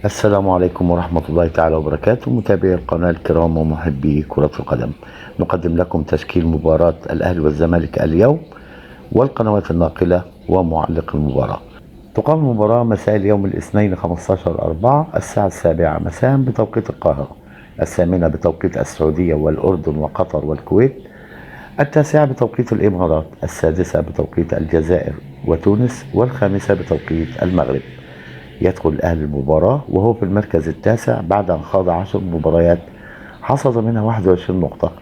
السلام عليكم ورحمة الله تعالى وبركاته. متابعي القناة الكرام ومحبي كرة القدم، نقدم لكم تشكيل مباراة الأهلي والزمالك اليوم والقنوات الناقلة ومعلق المباراة. تقام المباراة مساء اليوم الاثنين 15/4 الساعة 7 مساء بتوقيت القاهرة، 8 بتوقيت السعودية والأردن وقطر والكويت، 9 بتوقيت الإمارات، 6 بتوقيت الجزائر وتونس، 5 بتوقيت المغرب. يدخل الأهلي المباراة وهو في المركز التاسع بعد أن خاض 10 مباريات حصد منها 21 نقطة،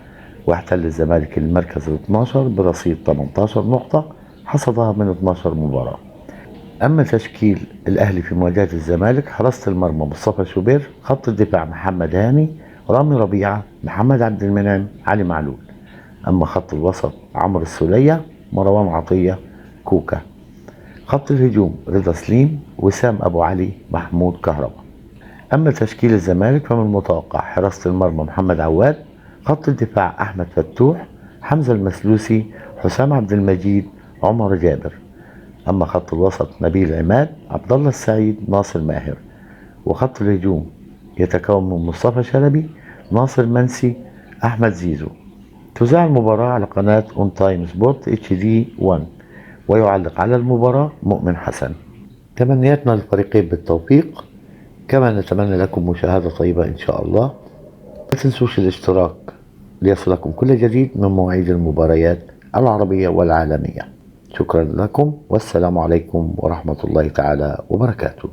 واحتل الزمالك المركز ال 12 برصيد 18 نقطة حصدها من 12 مباراة. أما تشكيل الأهلي في مواجهة الزمالك: حراسة المرمى مصطفى شوبير، خط الدفاع محمد هاني، رامي ربيعة، محمد عبد المنعم، علي معلول. أما خط الوسط: عمرو السولية، مروان عطية، كوكا. خط الهجوم: رضا سليم، وسام أبو علي، محمود كهربا. أما تشكيل الزمالك فمن المتوقع: حراسة المرمى محمد عواد، خط الدفاع أحمد فتوح، حمزة المسلوسي، حسام عبد المجيد، عمر جابر. أما خط الوسط: نبيل عماد، عبد الله السعيد، ناصر ماهر. وخط الهجوم يتكون من مصطفى شلبي، ناصر منسي، أحمد زيزو. تذاع المباراة على قناة اون تايم سبورت اتش دي 1، ويعلق على المباراة مؤمن حسن. تمنياتنا للفريقين بالتوفيق، كما نتمنى لكم مشاهدة طيبة إن شاء الله. لا تنسوش الاشتراك ليصلكم كل جديد من مواعيد المباريات العربية والعالمية. شكرا لكم والسلام عليكم ورحمة الله تعالى وبركاته.